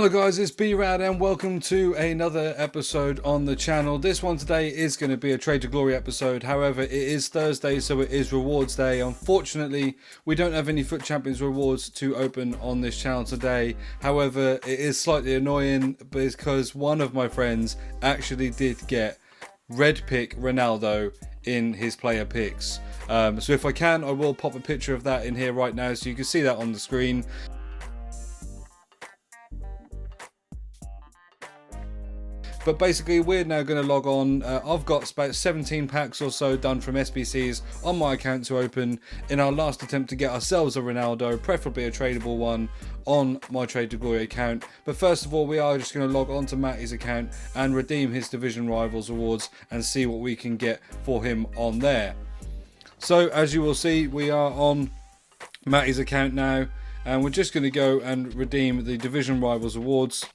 Hello guys, it's B-RAD and welcome to another episode on the channel. This one today is going to be a Trade to Glory episode. However, it is Thursday, so it is rewards day. Unfortunately, we don't have any Foot Champions rewards to open on this channel today. However, it is slightly annoying because one of my friends actually did get red pick Ronaldo in his player picks. So if I can, I will pop a picture of that in here right now so you can see that on the screen. But basically, we're now going to log on. I've got about 17 packs or so done from SBCs on my account to open in our last attempt to get ourselves a Ronaldo, preferably a tradable one, on my Trade to Glory account. But first of all, we are just going to log on to Matty's account and redeem his Division Rivals awards and see what we can get for him on there. So, as you will see, we are on Matty's account now, and we're just going to go and redeem the Division Rivals awards.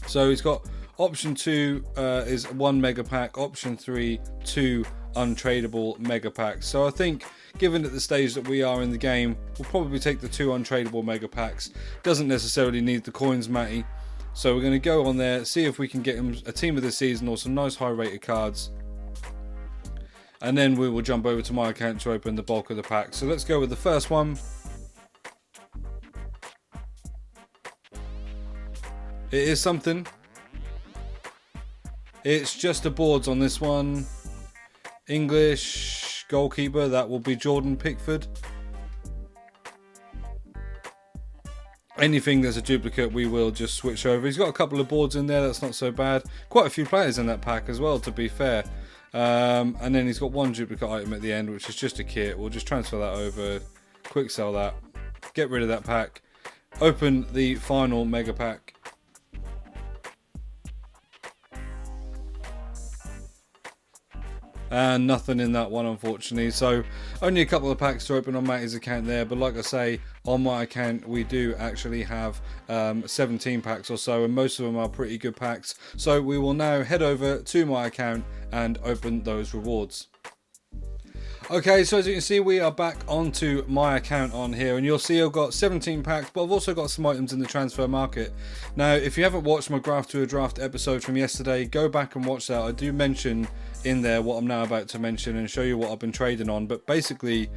So, he's got Option 2 is 1 mega pack, Option 3, 2 untradeable mega packs. So I think, given at the stage that we are in the game, we'll probably take the 2 untradeable mega packs. Doesn't necessarily need the coins, Matty. So we're going to go on there, see if we can get him a team of the season or some nice high rated cards. And then we will jump over to my account to open the bulk of the pack. So let's go with the first one. It is something. It's just the boards on this one. English goalkeeper, that will be Jordan Pickford. Anything that's a duplicate, we will just switch over. He's got a couple of boards in there, that's not so bad. Quite a few players in that pack as well, to be fair. And then he's got one duplicate item at the end, which is just a kit. We'll just transfer that over, quick sell that, get rid of that pack, open the final mega pack. And nothing in that one, unfortunately. So only a couple of packs to open on Matty's account there, but like I say, on my account we do actually have 17 packs or so, and most of them are pretty good packs. So we will now head over to my account and open those rewards. Okay, so as you can see, we are back onto my account on here, and you'll see I've got 17 packs, but I've also got some items in the transfer market. Now, if you haven't watched my Graph to a Draft episode from yesterday, go back and watch that. I do mention in there what I'm now about to mention and show you what I've been trading on, but basically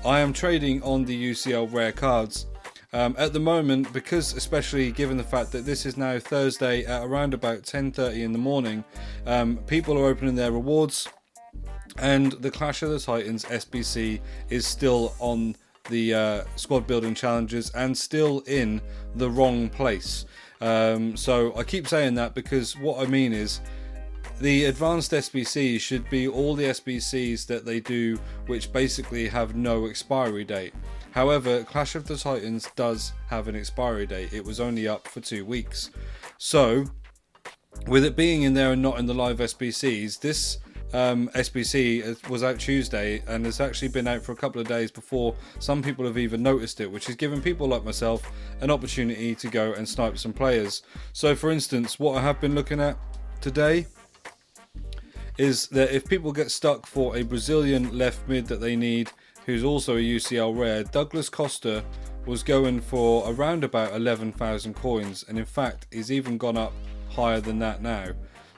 I am trading on the UCL rare cards. At the moment, because especially given the fact that this is now Thursday at around about 10:30 in the morning, people are opening their rewards. And the Clash of the Titans SBC is still on the squad building challenges and still in the wrong place. So I keep saying that because what I mean is the advanced SBCs should be all the SBCs that they do, which basically have no expiry date. However, Clash of the Titans does have an expiry date. It was only up for 2 weeks. So with it being in there and not in the live SBCs, this SBC was out Tuesday and has actually been out for a couple of days before some people have even noticed it, which has given people like myself an opportunity to go and snipe some players. So for instance, what I have been looking at today is that if people get stuck for a Brazilian left mid that they need, who's also a UCL rare, Douglas Costa was going for around about 11,000 coins, and in fact he's even gone up higher than that now.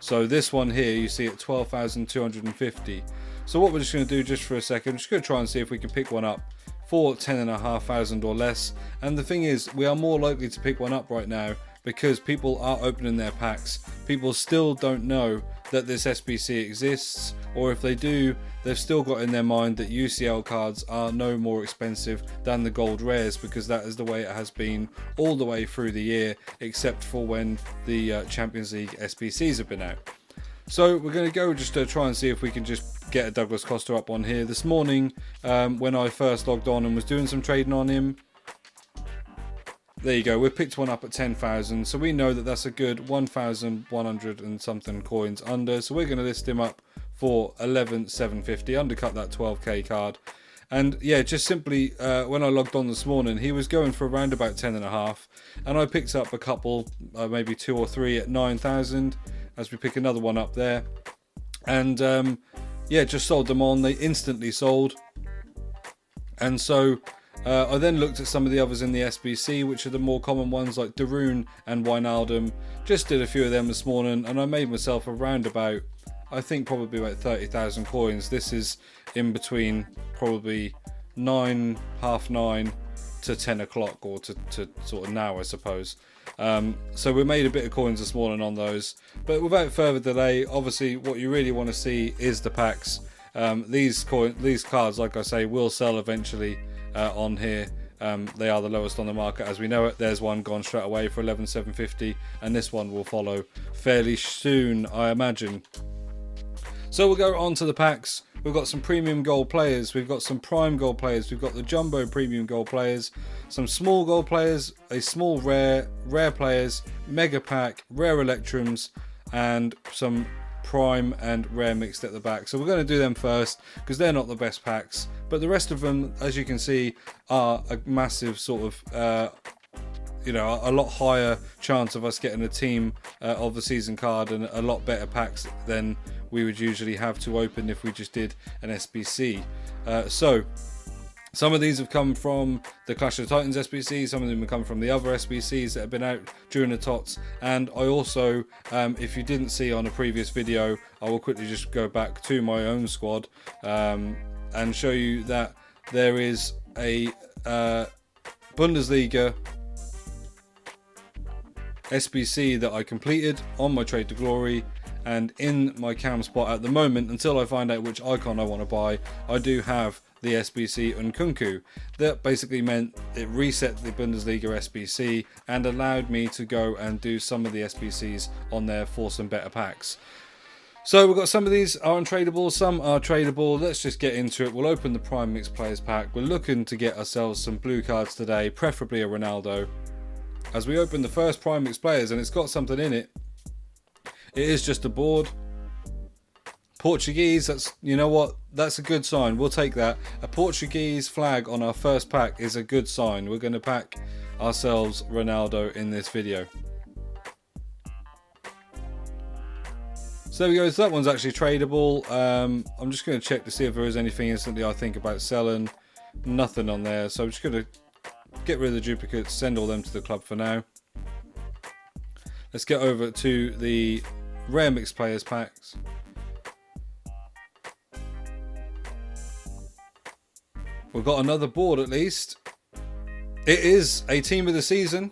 So this one here you see at 12,250. So what we're just going to do just for a second, just going to try and see if we can pick one up for 10,500 or less. And the thing is, we are more likely to pick one up right now because people are opening their packs. People still don't know that this SBC exists, or if they do, they've still got in their mind that UCL cards are no more expensive than the gold rares, because that is the way it has been all the way through the year, except for when the Champions League SBCs have been out. So we're going to go just to try and see if we can just get a Douglas Costa up on here. This morning, when I first logged on and was doing some trading on him, there you go, we picked one up at 10,000, so we know that that's a good 1,100 and something coins under, so we're going to list him up for 11,750, undercut that 12k card. And yeah, just simply when I logged on this morning, he was going for around about 10.5, and I picked up a couple, maybe 2 or 3 at 9,000, as we pick another one up there. And yeah, just sold them on, they instantly sold. And so I then looked at some of the others in the SBC, which are the more common ones like Darun and Wijnaldum. Just did a few of them this morning, and I made myself around about, I think probably about 30,000 coins. This is in between probably half 9 to 10 o'clock, or to sort of now, I suppose. So we made a bit of coins this morning on those. But without further delay, obviously what you really want to see is the packs. These cards, like I say, will sell eventually on here. They are the lowest on the market as we know it. There's one gone straight away for 11,750, and this one will follow fairly soon, I imagine. So we'll go on to the packs. We've got some premium gold players, we've got some prime gold players, we've got the jumbo premium gold players, some small gold players, a small rare players, mega pack, rare electrums, and some prime and rare mixed at the back. So we're going to do them first because they're not the best packs, but the rest of them, as you can see, are a massive sort of a lot higher chance of us getting a team of the season card, and a lot better packs than we would usually have to open if we just did an SBC. So some of these have come from the Clash of the Titans SBC, some of them have come from the other SBCs that have been out during the TOTS, and I also, if you didn't see on a previous video, I will quickly just go back to my own squad and show you that there is a Bundesliga SBC that I completed on my Trade to Glory, and in my cam spot at the moment, until I find out which icon I want to buy, I do have the SBC Nkunku. That basically meant it reset the Bundesliga SBC and allowed me to go and do some of the SBCs on there for some better packs. So we've got some of these are untradeable, some are tradable. Let's just get into it. We'll open the Prime Mixed Players pack. We're looking to get ourselves some blue cards today, preferably a Ronaldo. As we open the first Prime Mixed Players, and it's got something in it. It is just a board. Portuguese, that's, you know what, that's a good sign. We'll take that. A Portuguese flag on our first pack is a good sign. We're going to pack ourselves Ronaldo in this video. So there we go. So that one's actually tradable. I'm just going to check to see if there is anything instantly I think about selling. Nothing on there. So I'm just going to get rid of the duplicates, send all them to the club for now. Let's get over to the rare mixed players packs. We've got another board at least. It is a team of the season.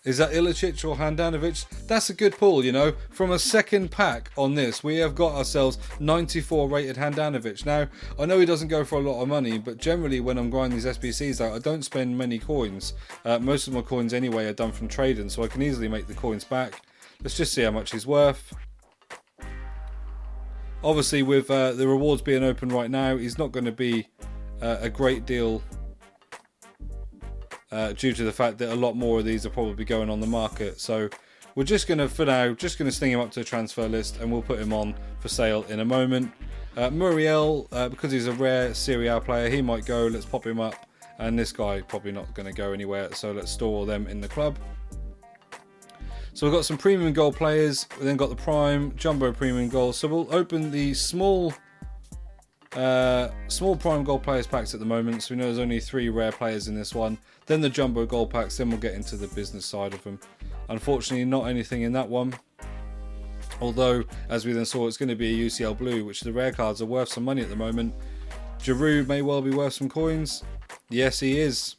Is that Ilicic or Handanovic? That's a good pull, you know. From a second pack on this, we have got ourselves 94 rated Handanovic. Now, I know he doesn't go for a lot of money, but generally when I'm grinding these SBCs out, I don't spend many coins. Most of my coins anyway are done from trading, so I can easily make the coins back. Let's just see how much he's worth. Obviously, with the rewards being open right now, he's not going to be a great deal due to the fact that a lot more of these are probably going on the market. So we're just going to, for now, just going to sting him up to the transfer list, and we'll put him on for sale in a moment. Muriel, because he's a rare Serie A player, he might go. Let's pop him up. And this guy probably not going to go anywhere, so let's store all them in the club. So we've got some premium gold players. We then got the prime jumbo premium gold. So we'll open the small prime gold players packs at the moment. So we know there's only 3 rare players in this one. Then the jumbo gold packs. Then we'll get into the business side of them. Unfortunately, not anything in that one. Although, as we then saw, it's going to be a UCL blue, which the rare cards are worth some money at the moment. Giroud may well be worth some coins. Yes, he is.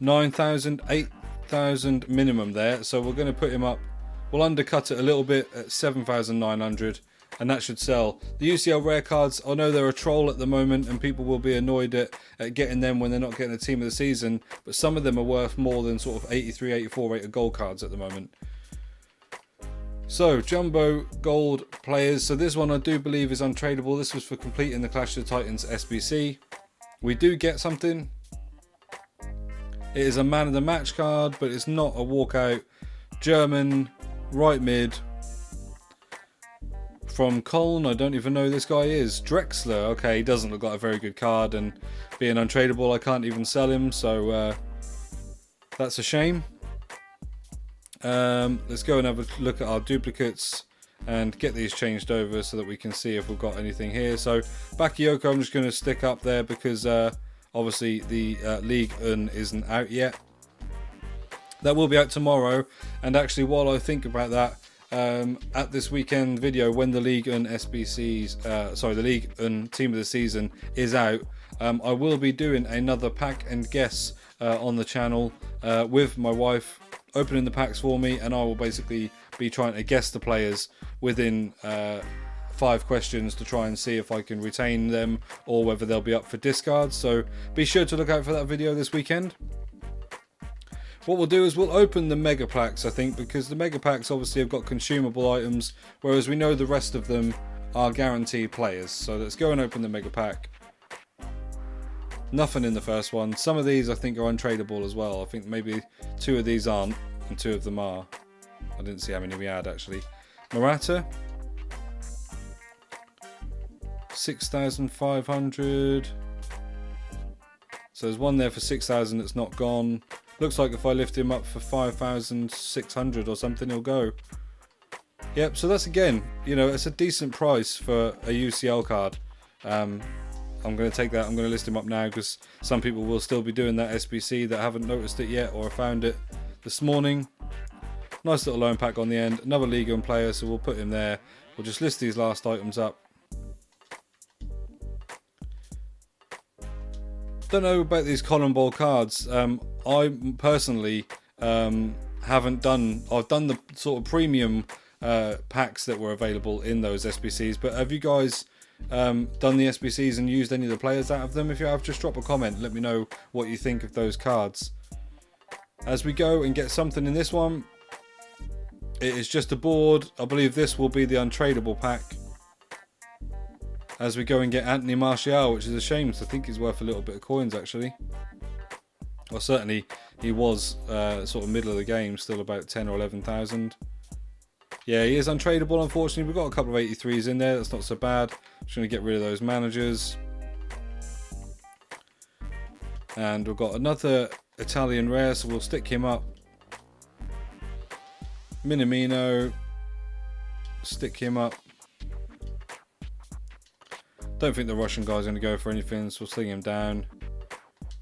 9,000, 8,000 minimum there. So we're going to put him up. We'll undercut it a little bit at 7,900. And that should sell. The UCL rare cards, I know they're a troll at the moment and people will be annoyed at getting them when they're not getting a team of the season, but some of them are worth more than sort of 83, 84 rated gold cards at the moment. So, jumbo gold players. So this one I do believe is untradeable. This was for completing the Clash of the Titans SBC. We do get something. It is a man of the match card, but it's not a walkout. German, right mid. From Köln, I don't even know who this guy is. Drexler, okay, he doesn't look like a very good card, and being untradeable, I can't even sell him, so that's a shame. Let's go and have a look at our duplicates. and get these changed over so that we can see if we've got anything here. So Bakayoko I'm just going to stick up there because obviously the League Un isn't out yet. That will be out tomorrow, and actually while I think about that, at this weekend video when the League Un SBCs, the League Un Team of the Season is out, I will be doing another pack and guess on the channel with my wife opening the packs for me, and I will basically be trying to guess the players within 5 questions to try and see if I can retain them or whether they'll be up for discards. So be sure to look out for that video this weekend. What we'll do is we'll open the mega packs, I think, because the mega packs obviously have got consumable items, whereas we know the rest of them are guaranteed players. So let's go and open the mega pack. Nothing in the first one. Some of these I think are untradeable as well. I think maybe 2 of these aren't and 2 of them are. I didn't see how many we had actually. Morata, 6,500. So there's one there for 6,000 that's not gone. Looks like if I lift him up for 5,600 or something, he'll go. Yep, so that's, again, you know, it's a decent price for a UCL card. I'm going to take that. I'm going to list him up now because some people will still be doing that SBC that haven't noticed it yet or found it this morning. Nice little loan pack on the end. Another League One player, so we'll put him there. We'll just list these last items up. Don't know about these Colin Ball cards. I personally haven't done. I've done the sort of premium packs that were available in those SBCs. But have you guys done the SBCs and used any of the players out of them? If you have, just drop a comment. Let me know what you think of those cards. As we go and get something in this one, it is just a board. I believe this will be the untradeable pack. As we go and get Anthony Martial, which is a shame because I think he's worth a little bit of coins actually. Well, certainly he was sort of middle of the game, still about 10 or 11,000. Yeah, he is untradeable, unfortunately. We've got a couple of 83s in there. That's not so bad. Just going to get rid of those managers. And we've got another Italian rare, so we'll stick him up. Minamino. Stick him up. Don't think the Russian guy's going to go for anything, so we'll sling him down.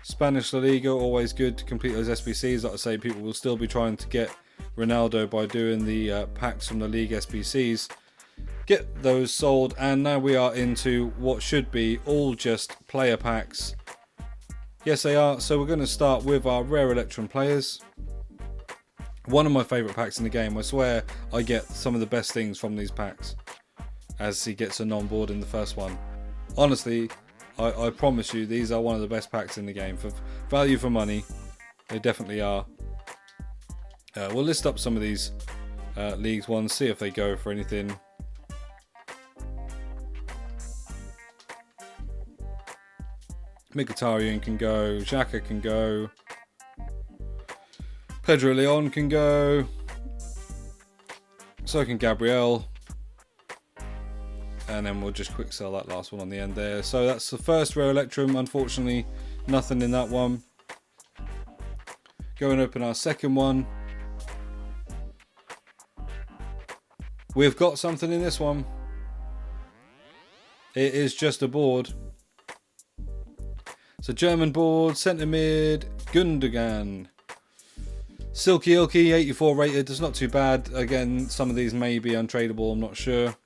Spanish La Liga, always good to complete those SBCs. Like I say, people will still be trying to get Ronaldo by doing the packs from the League SBCs. Get those sold, and now we are into what should be all just player packs. Yes, they are. So we're going to start with our Rare Electrum players. One of my favourite packs in the game. I swear I get some of the best things from these packs as he gets a non-board in the first one. Honestly, I promise you, these are one of the best packs in the game. For value for money, they definitely are. We'll list up some of these leagues ones, see if they go for anything. Mkhitaryan can go, Xhaka can go, Pedro Leon can go, so can Gabriel. And then we'll just quick sell that last one on the end there. So that's the first Rare Electrum. Unfortunately, nothing in that one. Go and open our second one. We've got something in this one. It is just a board. It's a German board, centre mid, Gundogan. Silky Ilky, 84 rated. It's not too bad. Again, some of these may be untradeable, I'm not sure.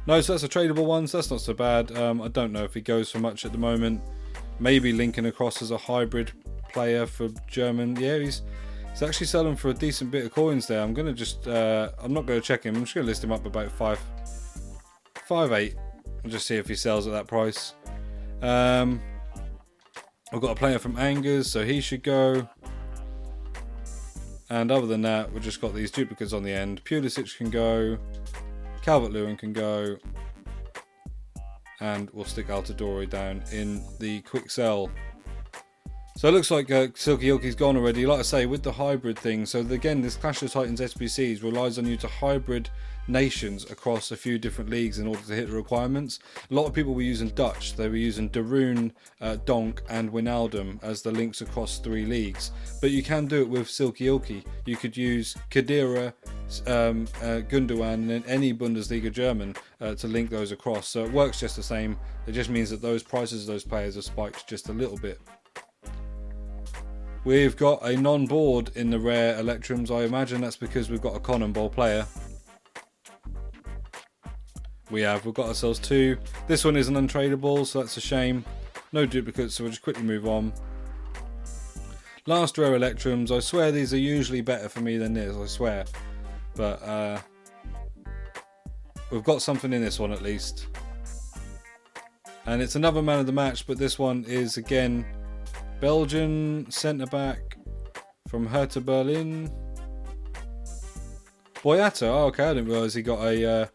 No, so that's a tradable one, so that's not so bad. I don't know if he goes for much at the moment. Maybe linking across as a hybrid player for German. Yeah, he's actually selling for a decent bit of coins there. I'm going to just, I'm not going to check him. I'm just going to list him up about 5.8 and just see if he sells at that price. I've got a player from Angers, so he should go. And other than that, we've just got these duplicates on the end. Pulisic can go. Calvert-Lewin can go, and we'll stick Altidore down in the quick sell. So it looks like Silky Ilky's gone already. Like I say, with the hybrid thing, so again, this Clash of Titans SBCs relies on you to hybrid nations across a few different leagues in order to hit the requirements. A lot of people were using Dutch. They were using De Roon, Donk and Wijnaldum as the links across 3 leagues. But you can do it with Silky Ilky. You could use Khedira, Gundogan and then any Bundesliga German to link those across. So it works just the same. It just means that those prices of those players are spiked just a little bit. We've got a non-board in the rare Electrums. I imagine that's because we've got a Conan Ball player. We've got ourselves 2. This one isn't untradeable, so that's a shame. No duplicates, so we'll just quickly move on. Last rare Electrums. I swear these are usually better for me than this, I swear. But we've got something in this one at least. And it's another man of the match, but this one is again Belgian centre-back from Hertha Berlin. Boyata. Oh, okay, I didn't realise he got a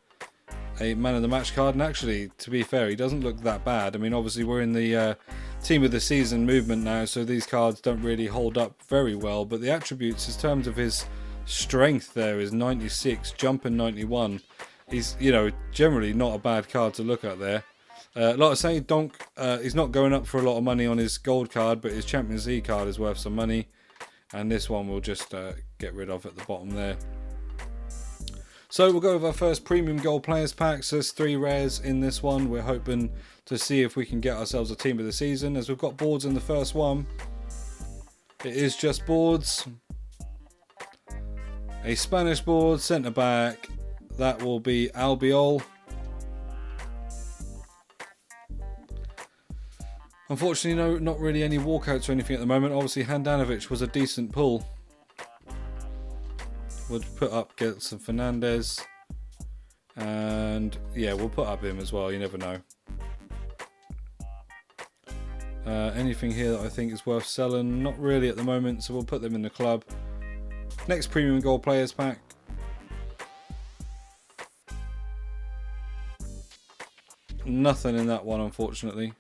man of the match card. And actually, to be fair, he doesn't look that bad. I mean, obviously, we're in the team of the season movement now, so these cards don't really hold up very well. But the attributes, in terms of his strength, there is 96, jumping 91. He's, generally not a bad card to look at there. Like I say, Donk, he's not going up for a lot of money on his gold card, but his Champions League card is worth some money. And this one we'll just get rid of at the bottom there. So we'll go with our first premium gold players pack. So there's 3 rares in this one. We're hoping to see if we can get ourselves a team of the season, as we've got boards in the first one. It is just boards. A Spanish board, centre back. That will be Albiol. Unfortunately, no, not really any walkouts or anything at the moment. Obviously, Handanovic was a decent pull. We'll put up Gelson Fernandez. And yeah, we'll put up him as well. You never know. Anything here that I think is worth selling? Not really at the moment, so we'll put them in the club. Next premium gold players pack. Nothing in that one, unfortunately.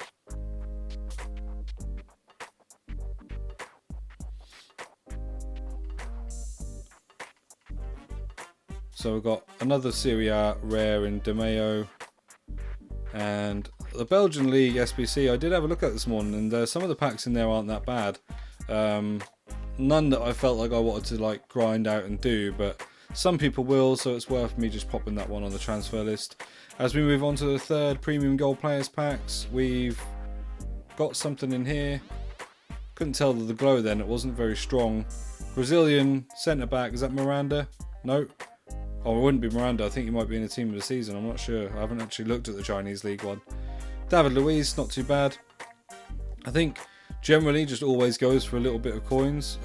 So we've got another Serie A rare in De Mayo, and the Belgian League SBC I did have a look at this morning, and some of the packs in there aren't that bad. None that I felt like I wanted to grind out and do, but some people will, so it's worth me just popping that one on the transfer list. As we move on to the third premium gold players packs, we've got something in here. Couldn't tell the glow then, it wasn't very strong. Brazilian centre back, is that Miranda? No. Oh, it wouldn't be Miranda. I think he might be in the team of the season. I'm not sure. I haven't actually looked at the Chinese League one. David Luiz, not too bad. I think generally just always goes for a little bit of coins,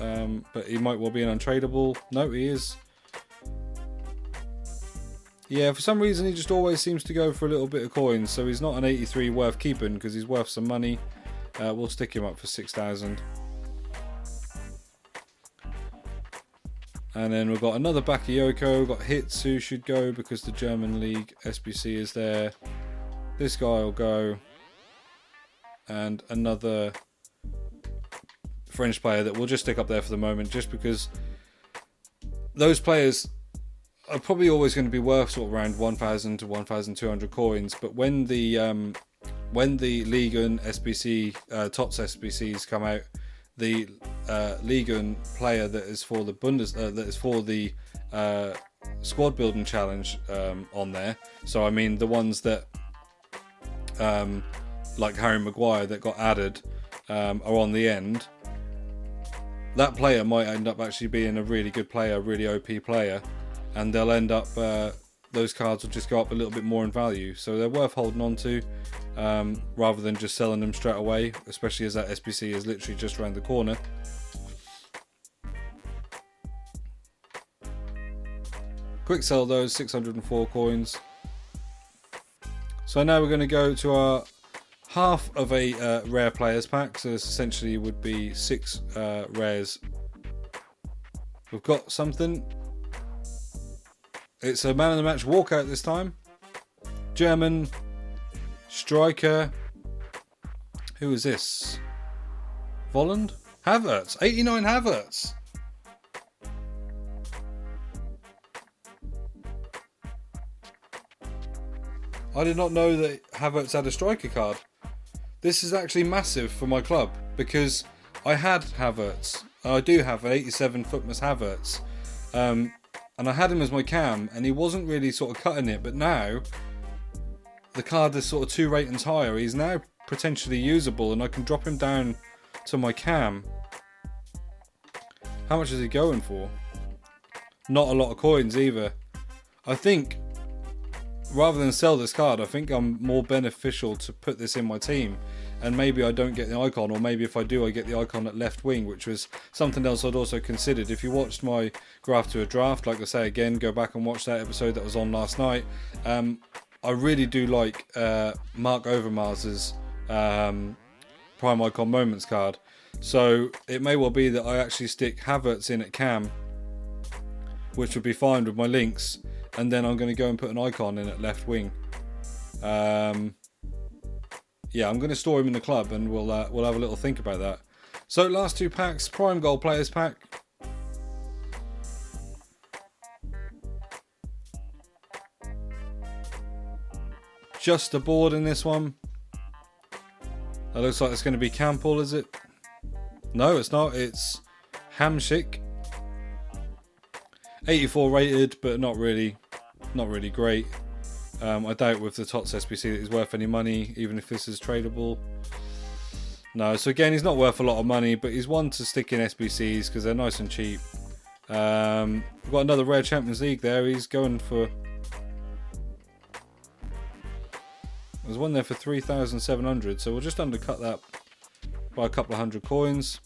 but he might well be an untradeable. No, he is. Yeah, for some reason he just always seems to go for a little bit of coins, so he's not an 83 worth keeping because he's worth some money. We'll stick him up for 6,000. And then we've got another Bakayoko, got Hitz who should go because the German League SBC is there. This guy will go. And another French player that we'll just stick up there for the moment, just because those players are probably always going to be worth sort of around 1,000 to 1,200 coins. But when the Liga and SBC, TOTS SBCs come out, the Liga player that is for the that is for the squad building challenge on there. So I mean the ones that like Harry Maguire that got added are on the end. That player might end up actually being a really good player, really OP player, and they'll end up those cards will just go up a little bit more in value. So they're worth holding on to rather than just selling them straight away, especially as that SBC is literally just around the corner. Quick sell those, 604 coins. So now we're going to go to our half of a rare players pack. So this essentially would be 6 rares. We've got something. It's a man of the match walkout this time. German striker. Who is this? Volland? Havertz, 89 Havertz. I did not know that Havertz had a striker card. This is actually massive for my club because I had Havertz. I do have an 87 Footmas Havertz. And I had him as my cam and he wasn't really sort of cutting it, but now the card is sort of 2 ratings higher. He's now potentially usable and I can drop him down to my cam. How much is he going for? Not a lot of coins either. I think rather than sell this card, I think I'm more beneficial to put this in my team, and maybe I don't get the icon, or maybe if I do, I get the icon at left wing, which was something else I'd also considered. If you watched my graph to a draft, like I say again, go back and watch that episode that was on last night. I really do like Mark Overmars's Prime Icon Moments card, so it may well be that I actually stick Havertz in at cam, which would be fine with my links, and then I'm going to go and put an icon in at left wing. Yeah, I'm going to store him in the club, and we'll have a little think about that. So last 2 packs, Prime Goal Players pack. Just a board in this one. That looks like it's going to be Campbell, is it? No, it's not. It's Hamsik. 84 rated, but not really great. I doubt with the TOTS SBC that he's worth any money, even if this is tradable. No, so again, he's not worth a lot of money, but he's one to stick in SBCs because they're nice and cheap. We've got another rare Champions League there. He's going for... There's one there for 3,700, so we'll just undercut that by a couple of hundred coins.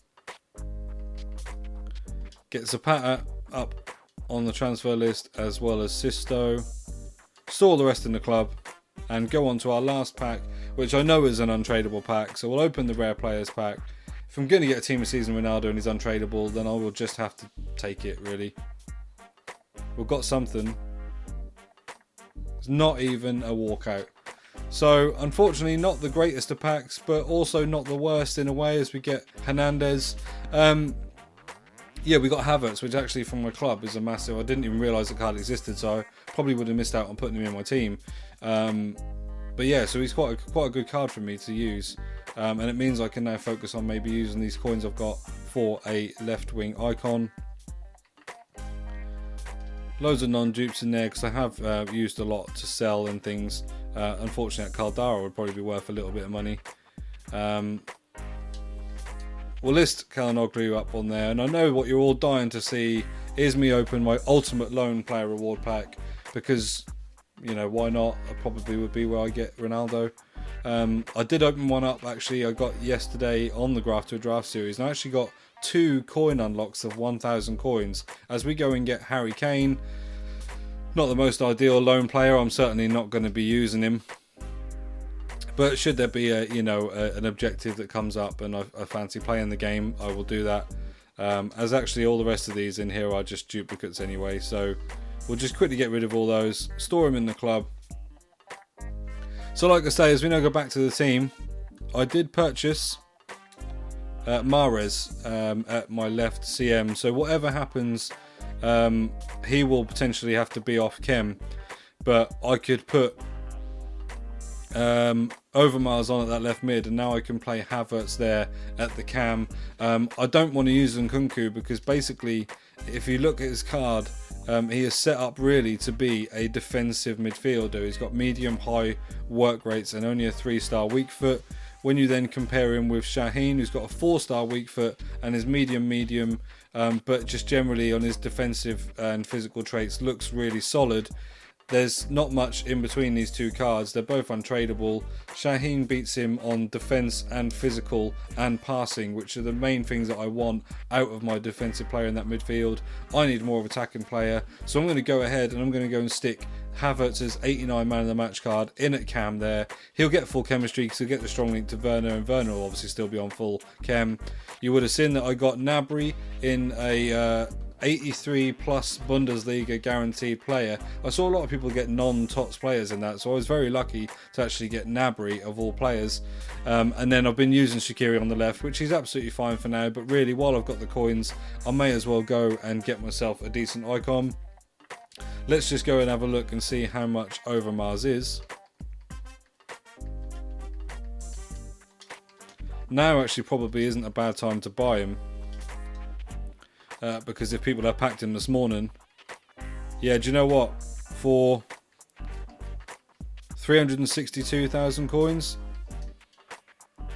Get Zapata up on the transfer list, as well as Sisto. Store the rest in the club and go on to our last pack, which I know is an untradeable pack, so we'll open the rare players pack. If I'm going to get a team of season Ronaldo and he's untradeable, then I will just have to take it, really. We've got something. It's not even a walkout. So unfortunately not the greatest of packs, but also not the worst in a way, as we get Hernandez. Yeah, we got Havertz, which actually from my club is a massive... I didn't even realise the card existed, so I probably would have missed out on putting him in my team. But yeah, so he's quite a good card for me to use. And it means I can now focus on maybe using these coins I've got for a left wing icon. Loads of non-dupes in there because I have used a lot to sell and things. Unfortunately, Caldara would probably be worth a little bit of money. We'll list Kalinoglu up on there, and I know what you're all dying to see is me open my ultimate loan player reward pack, because, you know, why not? I probably would be where I get Ronaldo. I did open one up, actually, I got yesterday on the Graph to a Draft series, and I actually got 2 coin unlocks of 1,000 coins. As we go and get Harry Kane, not the most ideal loan player, I'm certainly not going to be using him. But should there be an objective that comes up and I fancy playing the game, I will do that. As actually all the rest of these in here are just duplicates anyway, so we'll just quickly get rid of all those, store them in the club. So like I say, as we now go back to the team, I did purchase Mahrez at my left CM, so whatever happens, he will potentially have to be off chem, but I could put Overmars on at that left mid, and now I can play Havertz there at the cam. I don't want to use Nkunku because basically, if you look at his card, he is set up really to be a defensive midfielder. He's got medium high work rates and only a 3-star weak foot. When you then compare him with Shaheen, who's got a 4-star weak foot and is medium, but just generally on his defensive and physical traits looks really solid. There's not much in between these two cards. They're both untradeable. Shaheen beats him on defense and physical and passing, which are the main things that I want out of my defensive player in that midfield. I need more of an attacking player, so I'm going to go ahead and I'm going to go and stick Havertz's 89 man of the match card in at cam there. He'll get full chemistry because he'll get the strong link to Werner, and Werner will obviously still be on full chem. You would have seen that I got Gnabry in a 83 plus Bundesliga guaranteed player. I saw a lot of people get non-TOTS players in that, so I was very lucky to actually get Gnabry of all players. And then I've been using Shaqiri on the left, which is absolutely fine for now, but really while I've got the coins, I may as well go and get myself a decent icon. Let's just go and have a look and see how much Overmars is. Now actually probably isn't a bad time to buy him, because if people have packed him this morning, yeah, do you know what, for 362,000 coins,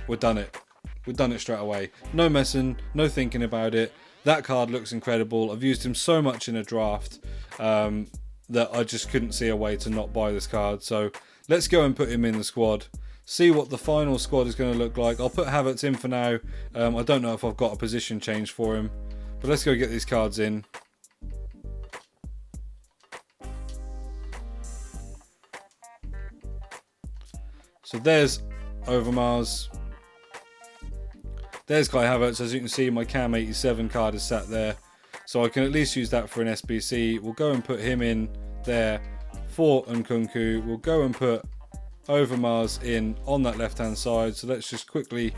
we've done it straight away. No messing, no thinking about it. That card looks incredible. I've used him so much in a draft that I just couldn't see a way to not buy this card. So let's go and put him in the squad, see what the final squad is going to look like. I'll put Havertz in for now. I don't know if I've got a position change for him, but let's go get these cards in. So there's Overmars. There's Kai Havertz. As you can see, my Cam 87 card is sat there, so I can at least use that for an SBC. We'll go and put him in there for Nkunku. We'll go and put Overmars in on that left hand side. So let's just quickly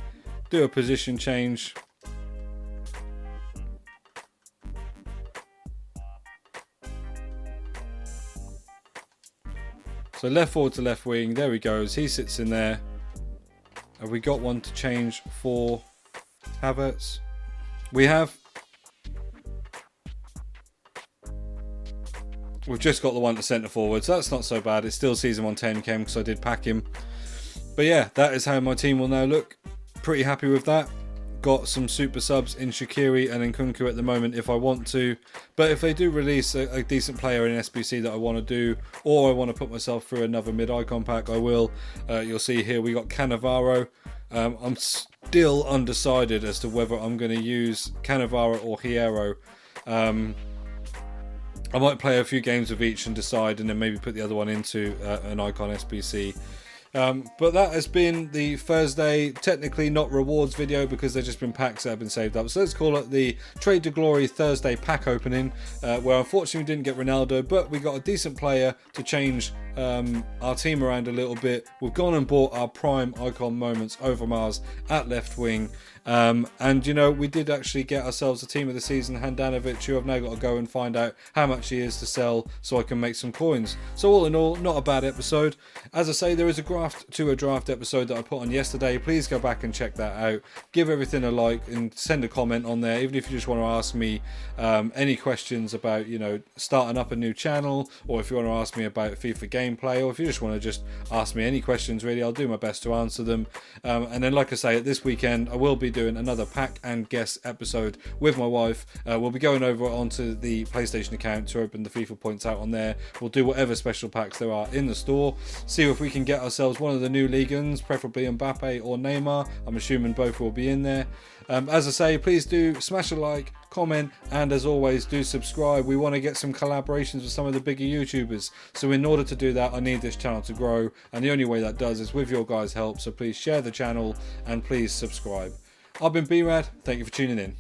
do a position change. So left forward to left wing, there he goes, he sits in there. Have we got one to change for Havertz? We have. We've just got the one to centre forward, so that's not so bad. It's still season 110 came because I did pack him. But yeah, that is how my team will now look. Pretty happy with that. Got some super subs in Shaqiri and Nkunku at the moment if I want to. But if they do release a decent player in SBC that I want to do, or I want to put myself through another mid-icon pack, I will. You'll see here we got Cannavaro. I'm still undecided as to whether I'm going to use Cannavaro or Hierro. I might play a few games of each and decide, and then maybe put the other one into an icon SBC. But that has been the Thursday, technically not rewards video because they've just been packs that have been saved up. So let's call it the Trade to Glory Thursday pack opening, where unfortunately we didn't get Ronaldo, but we got a decent player to change our team around a little bit. We've gone and bought our prime icon moments, Overmars at left wing. And you know, we did actually get ourselves a team of the season, Handanovic, who I've now got to go and find out how much he is to sell so I can make some coins. So all in all, not a bad episode. As I say, there is a graft to a draft episode that I put on yesterday. Please go back and check that out. Give everything a like and send a comment on there, even if you just want to ask me any questions about, you know, starting up a new channel, or if you want to ask me about FIFA gameplay, or if you just want to just ask me any questions, really, I'll do my best to answer them. And then, like I say, this weekend I will be doing another pack and guess episode with my wife. We'll be going over onto the PlayStation account to open the FIFA points out on there. We'll do whatever special packs there are in the store, see if we can get ourselves one of the new Ligans, preferably Mbappe or Neymar. I'm assuming both will be in there. As I say, please do smash a like, comment, and as always, do subscribe. We want to get some collaborations with some of the bigger YouTubers, so in order to do that, I need this channel to grow, and the only way that does is with your guys' help. So please share the channel and please subscribe. I've been B-RAD, thank you for tuning in.